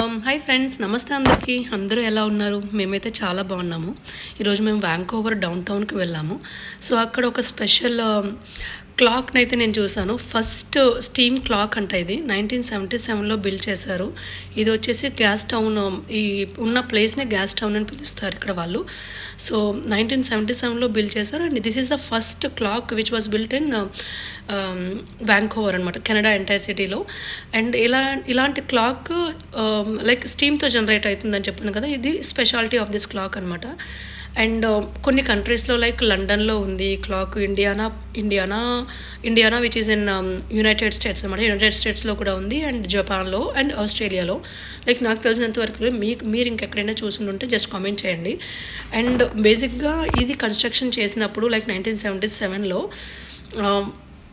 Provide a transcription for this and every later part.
Hi friends, నమస్తే అందరికీ. అందరూ ఎలా ఉన్నారు? మేమైతే చాలా బాగున్నాము. ఈరోజు మేము వ్యాంకోవర్ డౌన్ టౌన్కి వెళ్ళాము. సో అక్కడ ఒక స్పెషల్ క్లాక్ని అయితే నేను చూశాను. ఫస్ట్ స్టీమ్ క్లాక్ అంట. ఇది 1977లో బిల్డ్ చేశారు. ఇది వచ్చేసి గ్యాస్ టౌన్, ఈ ఉన్న ప్లేస్ని గ్యాస్ టౌన్ అని పిలుస్తారు ఇక్కడ వాళ్ళు. సో 1977లో బిల్డ్ చేశారు. And this is the first clock which was built in Vancouver అనమాట, కెనడా ఎంటైర్ సిటీలో. అండ్ ఇలాంటి క్లాక్ లైక్ స్టీమ్తో జనరేట్ అవుతుందని చెప్పాను కదా, ఇది స్పెషాలిటీ ఆఫ్ దిస్ క్లాక్ అనమాట. అండ్ కొన్ని కంట్రీస్లో లైక్ లండన్లో ఉంది clock, Indiana which is in United states అనమాట. యునైటెడ్ స్టేట్స్లో కూడా ఉంది, అండ్ జపాన్లో అండ్ ఆస్ట్రేలియాలో. లైక్ నాకు తెలిసినంత వరకు మీరు ఇంకెక్కడైనా చూసుంటే జస్ట్ కామెంట్ చేయండి. అండ్ బేసిక్గా ఇది కన్స్ట్రక్షన్ చేసినప్పుడు లైక్ 1977లో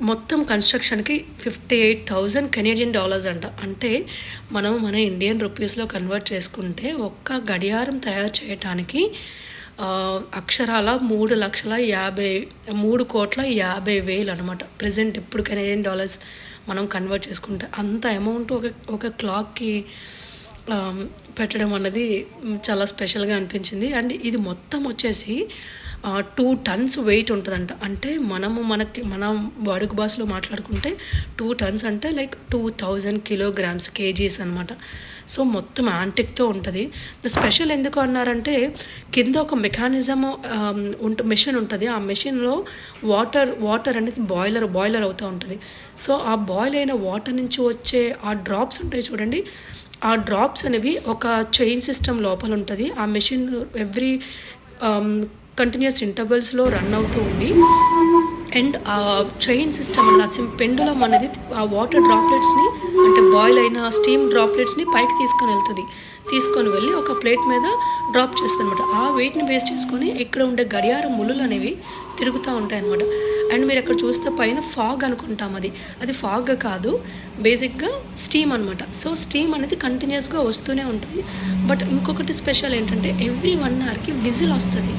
మొత్తం కన్స్ట్రక్షన్కి $58,000 కెనేడియన్ అంట. అంటే మనం మన ఇండియన్ రూపీస్లో కన్వర్ట్ చేసుకుంటే ఒక్క గడియారం తయారు చేయటానికి అక్షరాల 3,50,000 అనమాట. ప్రజెంట్ ఇప్పుడు కెనేడియన్ డాలర్స్ మనం కన్వర్ట్ చేసుకుంటే అంత అమౌంట్ ఒక క్లాక్కి పెట్టడం అన్నది చాలా స్పెషల్గా అనిపించింది. అండ్ ఇది మొత్తం వచ్చేసి 2 tons వెయిట్ ఉంటుందంట. అంటే మనం వాడుక భాషలో మాట్లాడుకుంటే 2 tons అంటే లైక్ 2000 kilograms, kgs అనమాట. సో మొత్తం యాంటిక్తో ఉంటుంది. స్పెషల్ ఎందుకు అన్నారంటే కింద ఒక మెకానిజం మెషిన్ ఉంటుంది. ఆ మెషిన్లో వాటర్ అనేది బాయిలర్ అవుతూ ఉంటుంది. సో ఆ బాయిల్ అయిన వాటర్ నుంచి వచ్చే ఆ డ్రాప్స్ ఉంటాయి చూడండి, ఆ డ్రాప్స్ అనేవి ఒక చైన్ సిస్టమ్ లోపల ఉంటుంది. ఆ మెషిన్ ఎవ్రీ కంటిన్యూస్ ఇంటర్వల్స్లో రన్ అవుతూ ఉంది. అండ్ ఆ చైన్ సిస్టమ్ అన్న పెండులం అనేది ఆ వాటర్ డ్రాప్లెట్స్ని, అంటే బాయిల్ అయిన స్టీమ్ డ్రాప్లెట్స్ని పైకి తీసుకొని వెళ్ళి ఒక ప్లేట్ మీద డ్రాప్ చేస్తుంది అనమాట. ఆ వెయిట్ని బేస్ చేసుకొని ఇక్కడ ఉండే గడియార ముళ్ళు అనేవి తిరుగుతూ ఉంటాయి అనమాట. అండ్ మీరు అక్కడ చూస్తే పైన ఫాగ్ అనుకుంటాం, అది ఫాగ్ కాదు, బేసిక్గా స్టీమ్ అనమాట. సో స్టీమ్ అనేది కంటిన్యూస్గా వస్తూనే ఉంటుంది. బట్ ఇంకొకటి స్పెషల్ ఏంటంటే ఎవ్రీ 1 hourకి విజిల్ వస్తుంది.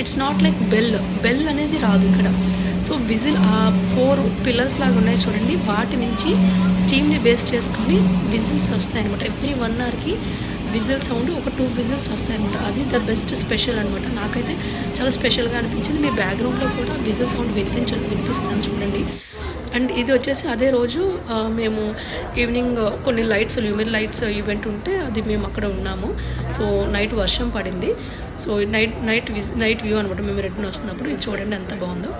ఇట్స్ నాట్ లైక్ బెల్ అనేది రాదు ఇక్కడ. సో విజిల్ ఆ 4 pillars లాగా ఉన్నాయి చూడండి, వాటి నుంచి స్టీమ్ని బేస్ చేసుకొని విజిల్స్ వస్తాయి అనమాట. ఎవ్రీ 1 hourకి విజిల్ సౌండ్ ఒక 2 whistles వస్తాయి అనమాట. అది ద బెస్ట్ స్పెషల్ అనమాట. నాకైతే చాలా స్పెషల్గా అనిపించింది. మీ బ్యాక్గ్రౌండ్లో కూడా విజిల్ సౌండ్ వినిపిస్తాను చూడండి. అండ్ ఇది వచ్చేసి అదే రోజు మేము ఈవినింగ్ కొన్ని ల్యూమిన్ లైట్స్ ఈవెంట్ ఉంటే అది మేము అక్కడ ఉన్నాము. సో నైట్ వర్షం పడింది. సో నైట్ వ్యూ అనమాట. మేము రిటర్న్ వస్తున్నప్పుడు ఇది చూడండి ఎంత బాగుందో.